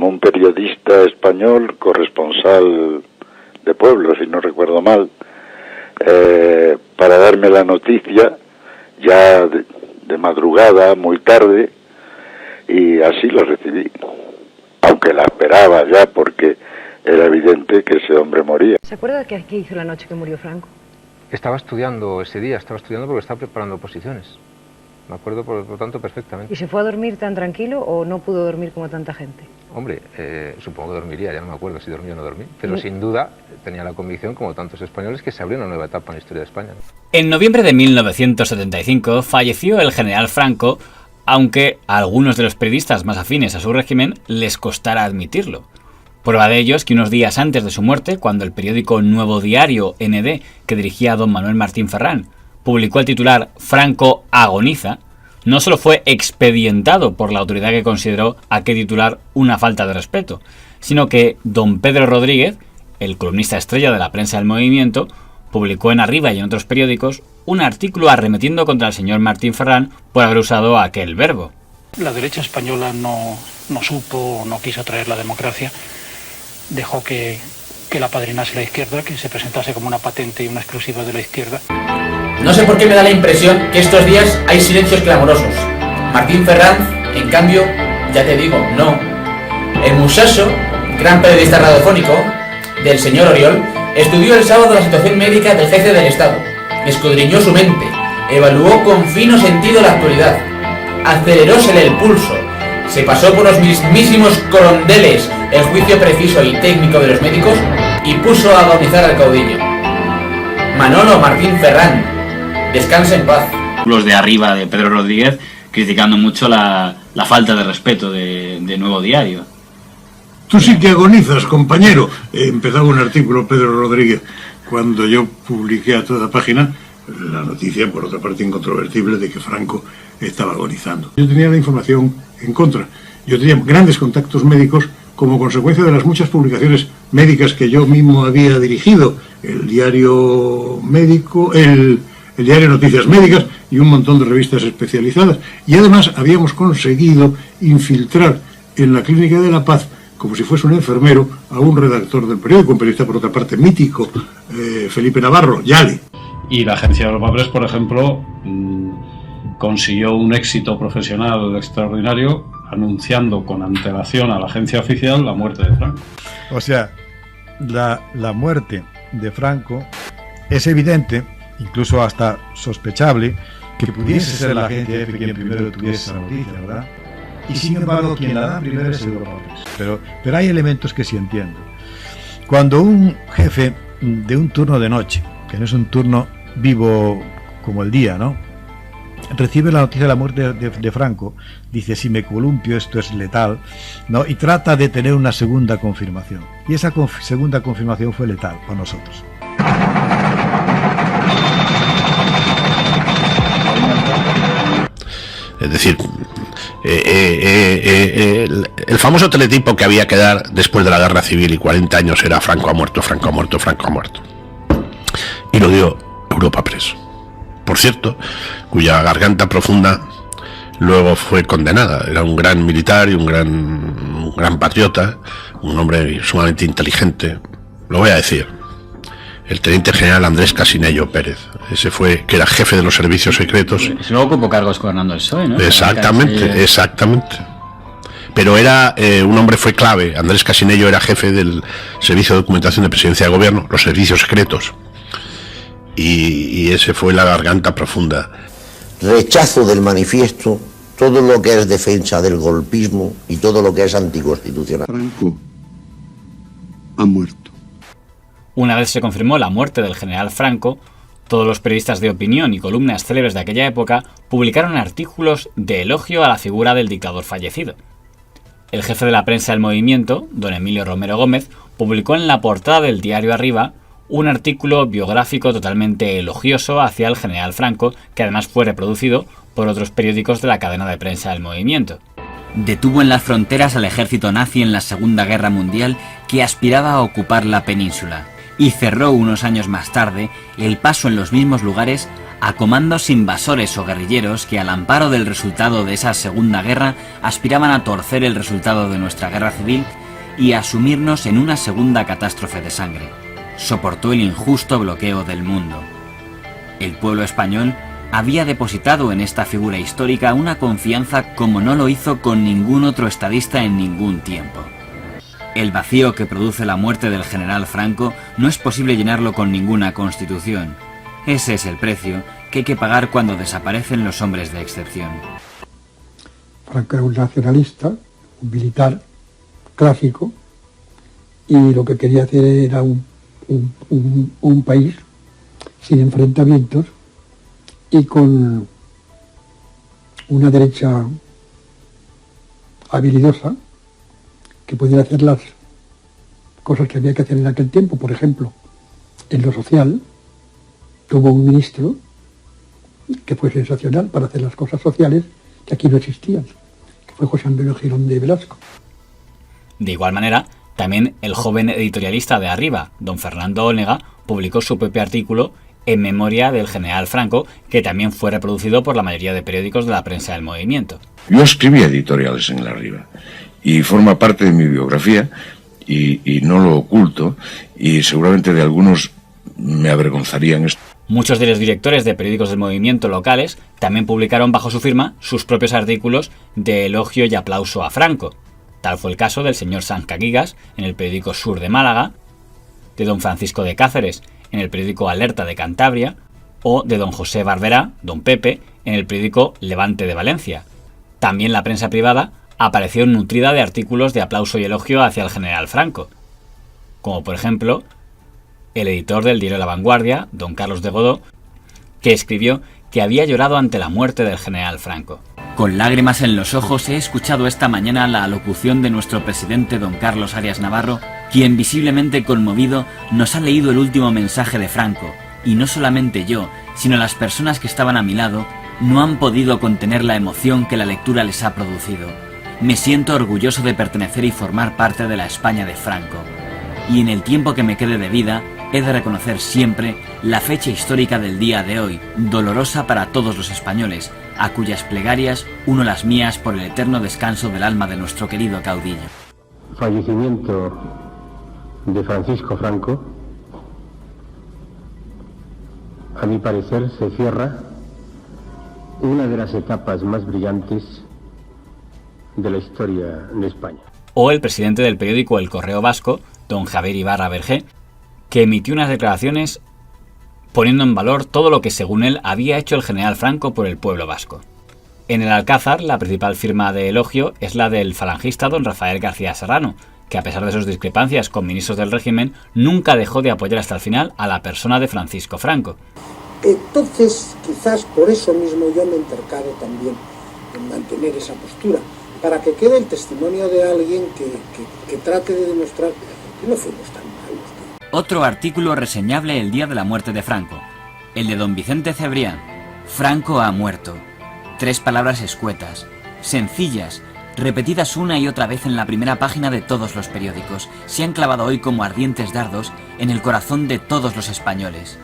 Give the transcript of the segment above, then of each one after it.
llamó un periodista español, corresponsal de Puebla, si no recuerdo mal, para darme la noticia ya de madrugada, muy tarde, y así la recibí, aunque la esperaba ya porque era evidente que ese hombre moría. ¿Se acuerda de qué hizo la noche que murió Franco? Estaba estudiando ese día, porque estaba preparando oposiciones. Me acuerdo, por lo tanto, perfectamente. ¿Y se fue a dormir tan tranquilo o no pudo dormir como tanta gente? Hombre, supongo que dormiría, ya no me acuerdo si dormí o no dormí, pero sin duda tenía la convicción, como tantos españoles, que se abrió una nueva etapa en la historia de España. En noviembre de 1975 falleció el general Franco, aunque a algunos de los periodistas más afines a su régimen les costara admitirlo. Prueba de ello es que unos días antes de su muerte, cuando el periódico Nuevo Diario ND, que dirigía don Manuel Martín Ferrán, publicó el titular "Franco agoniza", no solo fue expedientado por la autoridad que consideró aquel titular una falta de respeto, sino que don Pedro Rodríguez, el columnista estrella de la prensa del movimiento, publicó en Arriba y en otros periódicos un artículo arremetiendo contra el señor Martín Ferrán por haber usado aquel verbo. La derecha española no supo o no quiso traer la democracia, dejó que la padrinase la izquierda, que se presentase como una patente y una exclusiva de la izquierda. No sé por qué me da la impresión que estos días hay silencios clamorosos. Martín Ferrán, en cambio, ya te digo, no. El muchacho, gran periodista radiofónico, del señor Oriol, estudió el sábado la situación médica del jefe del Estado, escudriñó su mente, evaluó con fino sentido la actualidad, acelerósele el pulso, se pasó por los mismísimos corondeles el juicio preciso y técnico de los médicos y puso a agonizar al caudillo. Manolo Martín Ferrán, descansa en paz. Los de Arriba de Pedro Rodríguez criticando mucho la falta de respeto de Nuevo Diario. Tú sí que agonizas, compañero. Empezaba un artículo Pedro Rodríguez cuando yo publiqué a toda página la noticia, por otra parte incontrovertible, de que Franco estaba agonizando. Yo tenía la información en contra. Yo tenía grandes contactos médicos como consecuencia de las muchas publicaciones médicas que yo mismo había dirigido, el diario médico, el diario Noticias Médicas y un montón de revistas especializadas. Y además habíamos conseguido infiltrar en la Clínica de la Paz, como si fuese un enfermero, a un redactor del periódico, un periodista por otra parte mítico, Felipe Navarro, Yali. Y la Agencia de los Papeles, por ejemplo, consiguió un éxito profesional extraordinario anunciando con antelación a la agencia oficial la muerte de Franco. O sea, la muerte de Franco es evidente, incluso hasta sospechable, que pudiese ser la agencia F quien primero tuviese esa noticia, ¿verdad? Y sin embargo, quien la da primero es Europapeles. Pero hay elementos que sí entiendo. Cuando un jefe de un turno de noche, que no es un turno vivo como el día, ¿no?, recibe la noticia de la muerte de Franco, dice: si me columpio esto es letal, ¿no?, y trata de tener una segunda confirmación. Y esa segunda confirmación fue letal para nosotros. Es decir, el famoso teletipo que había que dar después de la guerra civil y 40 años era Franco ha muerto, Franco ha muerto, Franco ha muerto. Y lo dio Europapress, por cierto, cuya garganta profunda luego fue condenada. Era un gran militar y un gran patriota, un hombre sumamente inteligente. Lo voy a decir: el teniente general Andrés Casinello Pérez. Ese fue, que era jefe de los servicios secretos. Luego ocupó cargos gobernando el PSOE, ¿no? Exactamente. Pero era un hombre, fue clave. Andrés Casinello era jefe del Servicio de Documentación de Presidencia de Gobierno, los servicios secretos. Y ese fue la garganta profunda. Rechazo del manifiesto todo lo que es defensa del golpismo y todo lo que es anticonstitucional. Franco ha muerto. Una vez se confirmó la muerte del general Franco, todos los periodistas de opinión y columnas célebres de aquella época publicaron artículos de elogio a la figura del dictador fallecido. El jefe de la prensa del movimiento, don Emilio Romero Gómez, publicó en la portada del diario Arriba un artículo biográfico totalmente elogioso hacia el general Franco, que además fue reproducido por otros periódicos de la cadena de prensa del movimiento. Detuvo en las fronteras al ejército nazi en la Segunda Guerra Mundial, que aspiraba a ocupar la península, y cerró unos años más tarde el paso en los mismos lugares a comandos invasores o guerrilleros que al amparo del resultado de esa Segunda Guerra aspiraban a torcer el resultado de nuestra guerra civil y a sumirnos en una segunda catástrofe de sangre. Soportó el injusto bloqueo del mundo. El pueblo español había depositado en esta figura histórica una confianza como no lo hizo con ningún otro estadista en ningún tiempo. El vacío que produce la muerte del general Franco no es posible llenarlo con ninguna constitución. Ese es el precio que hay que pagar cuando desaparecen los hombres de excepción. Franco era un nacionalista, un militar clásico, y lo que quería hacer era un país sin enfrentamientos y con una derecha habilidosa que pudiera hacer las cosas que había que hacer en aquel tiempo. Por ejemplo, en lo social tuvo un ministro que fue sensacional para hacer las cosas sociales que aquí no existían, que fue José Antonio Girón de Velasco. De igual manera, también el joven editorialista de Arriba, don Fernando Onega, publicó su propio artículo en memoria del general Franco, que también fue reproducido por la mayoría de periódicos de la prensa del movimiento. Yo escribí editoriales en el Arriba y forma parte de mi biografía y no lo oculto, y seguramente de algunos me avergonzarían esto. Muchos de los directores de periódicos del movimiento locales también publicaron bajo su firma sus propios artículos de elogio y aplauso a Franco. Tal fue el caso del señor Sanz Caguigas en el periódico Sur de Málaga, de don Francisco de Cáceres en el periódico Alerta de Cantabria, o de don José Barberá, don Pepe, en el periódico Levante de Valencia. También la prensa privada apareció nutrida de artículos de aplauso y elogio hacia el general Franco, como por ejemplo el editor del diario La Vanguardia, don Carlos de Godó, que escribió que había llorado ante la muerte del general Franco. Con lágrimas en los ojos he escuchado esta mañana la alocución de nuestro presidente don Carlos Arias Navarro, quien visiblemente conmovido nos ha leído el último mensaje de Franco, y no solamente yo, sino las personas que estaban a mi lado, no han podido contener la emoción que la lectura les ha producido. Me siento orgulloso de pertenecer y formar parte de la España de Franco. Y en el tiempo que me quede de vida, he de reconocer siempre la fecha histórica del día de hoy, dolorosa para todos los españoles, a cuyas plegarias uno las mías por el eterno descanso del alma de nuestro querido caudillo. Fallecimiento de Francisco Franco, a mi parecer se cierra una de las etapas más brillantes de la historia de España. O el presidente del periódico El Correo Vasco, don Javier Ibarra Vergé, que emitió unas declaraciones poniendo en valor todo lo que según él había hecho el general Franco por el pueblo vasco. En el Alcázar, la principal firma de elogio es la del falangista don Rafael García Serrano, que a pesar de sus discrepancias con ministros del régimen, nunca dejó de apoyar hasta el final a la persona de Francisco Franco. Entonces, quizás por eso mismo yo me intercalo también en mantener esa postura, para que quede el testimonio de alguien que trate de demostrar que no fuimos tan malos. Otro artículo reseñable el día de la muerte de Franco, el de don Vicente Cebrián. Franco ha muerto. 3 palabras escuetas, sencillas, repetidas una y otra vez en la primera página de todos los periódicos, se han clavado hoy como ardientes dardos en el corazón de todos los españoles.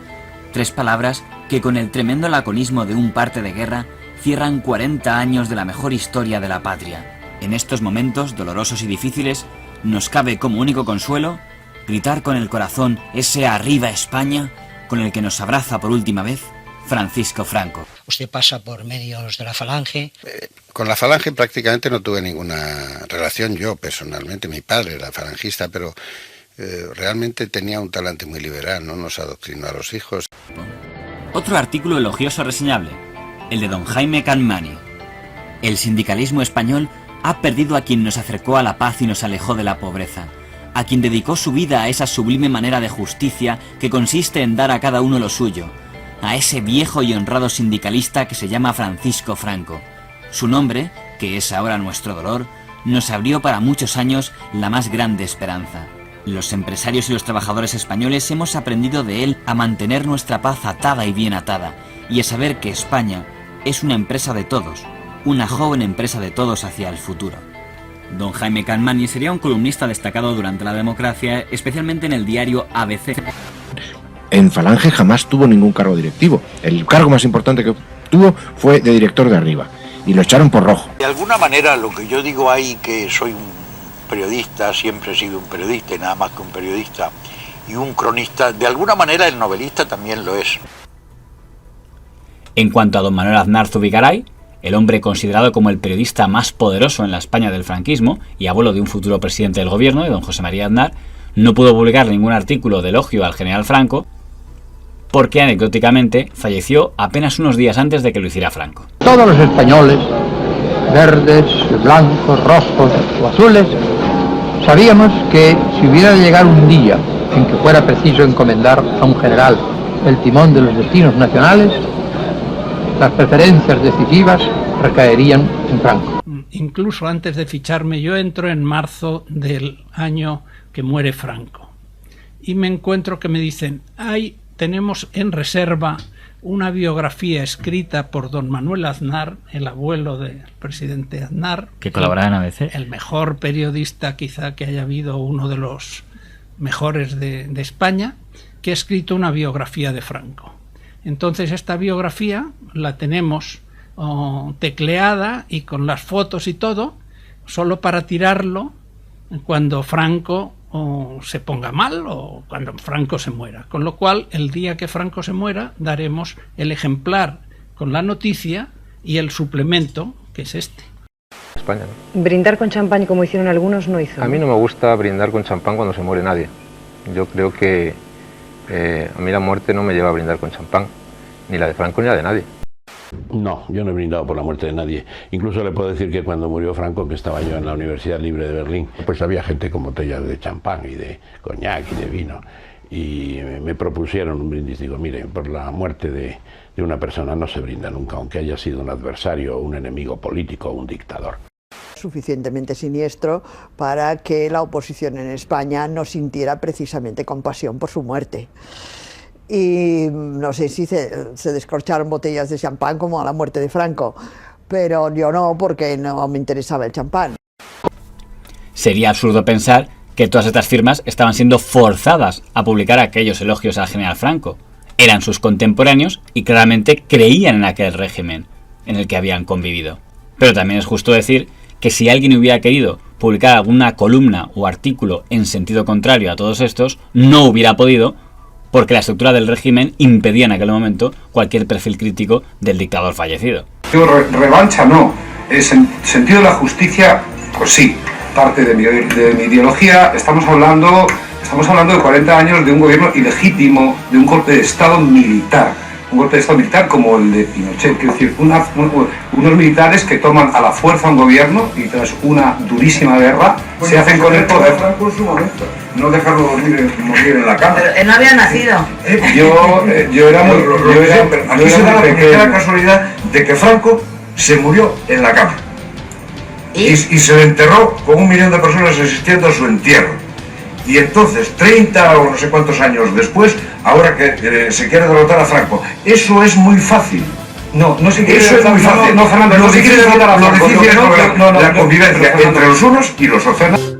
3 palabras que con el tremendo laconismo de un parte de guerra cierran 40 años de la mejor historia de la patria. En estos momentos dolorosos y difíciles nos cabe como único consuelo gritar con el corazón ese arriba España con el que nos abraza por última vez Francisco Franco. Usted pasa por medios de la Falange. Con la Falange prácticamente no tuve ninguna relación yo personalmente. Mi padre era falangista, pero realmente tenía un talante muy liberal, no nos adoctrinó a los hijos. Otro artículo elogioso reseñable, el de don Jaime Canmani. El sindicalismo español ha perdido a quien nos acercó a la paz y nos alejó de la pobreza, a quien dedicó su vida a esa sublime manera de justicia que consiste en dar a cada uno lo suyo, a ese viejo y honrado sindicalista que se llama Francisco Franco. Su nombre, que es ahora nuestro dolor, nos abrió para muchos años la más grande esperanza. Los empresarios y los trabajadores españoles hemos aprendido de él a mantener nuestra paz atada y bien atada, y a saber que España es una empresa de todos, una joven empresa de todos hacia el futuro. Don Jaime Canmani sería un columnista destacado durante la democracia, especialmente en el diario ABC. en Falange jamás tuvo ningún cargo directivo. El cargo más importante que tuvo fue de director de arriba. Y lo echaron por rojo. De alguna manera lo que yo digo ahí, que soy un periodista, siempre he sido un periodista y nada más que un periodista, y un cronista, de alguna manera el novelista también lo es. En cuanto a don Manuel Aznar Zubigaray, el hombre considerado como el periodista más poderoso en la España del franquismo y abuelo de un futuro presidente del gobierno, de don José María Aznar, no pudo publicar ningún artículo de elogio al general Franco porque anecdóticamente falleció apenas unos días antes de que lo hiciera Franco. Todos los españoles, verdes, blancos, rojos o azules, sabíamos que si hubiera de llegar un día en que fuera preciso encomendar a un general el timón de los destinos nacionales, las preferencias decisivas recaerían en Franco. Incluso antes de ficharme, yo entro en marzo del año que muere Franco y me encuentro que me dicen, tenemos en reserva una biografía escrita por don Manuel Aznar, el abuelo del presidente Aznar, que colaboraba en ABC, el mejor periodista quizá que haya habido, uno de los mejores de España, que ha escrito una biografía de Franco. Entonces esta biografía la tenemos tecleada y con las fotos y todo, solo para tirarlo cuando Franco se ponga mal o cuando Franco se muera. Con lo cual, el día que Franco se muera, daremos el ejemplar con la noticia y el suplemento, que es este. España, ¿no? Brindar con champán, como hicieron algunos, no hizo. A mí no me gusta brindar con champán cuando se muere nadie. Yo creo que a mí la muerte no me lleva a brindar con champán, ni la de Franco ni la de nadie. No, yo no he brindado por la muerte de nadie. Incluso le puedo decir que cuando murió Franco, que estaba yo en la Universidad Libre de Berlín, pues había gente con botellas de champán y de coñac y de vino. Y me propusieron un brindis. Digo, mire, por la muerte de una persona no se brinda nunca, aunque haya sido un adversario, un enemigo político o un dictador. Suficientemente siniestro para que la oposición en España no sintiera precisamente compasión por su muerte. Y no sé si se descorcharon botellas de champán como a la muerte de Franco, pero yo no, porque no me interesaba el champán. Sería absurdo pensar que todas estas firmas estaban siendo forzadas a publicar aquellos elogios al general Franco. Eran sus contemporáneos y claramente creían en aquel régimen en el que habían convivido. Pero también es justo decir que si alguien hubiera querido publicar alguna columna o artículo en sentido contrario a todos estos, no hubiera podido, porque la estructura del régimen impedía en aquel momento cualquier perfil crítico del dictador fallecido. Revancha no, sentido de la justicia, pues sí, parte de mi ideología. Estamos hablando de 40 años de un gobierno ilegítimo, de un golpe de Estado militar, como el de Pinochet, quiero decir, unos militares que toman a la fuerza un gobierno y tras una durísima guerra se hacen con el poder. No dejarlo morir en la cama. Pero él no había nacido. Yo era muy aquí se da la pequeña casualidad de que Franco se murió en la cama. Y se le enterró con 1 millón de personas asistiendo a su entierro. Y entonces, 30 o no sé cuántos años después, ahora que se quiere derrotar a Franco, eso es muy fácil. No se quiere derrotar a Franco. No, Fernando, no se quiere derrotar a Franco. Lo difícil es la convivencia entre los unos y los otros.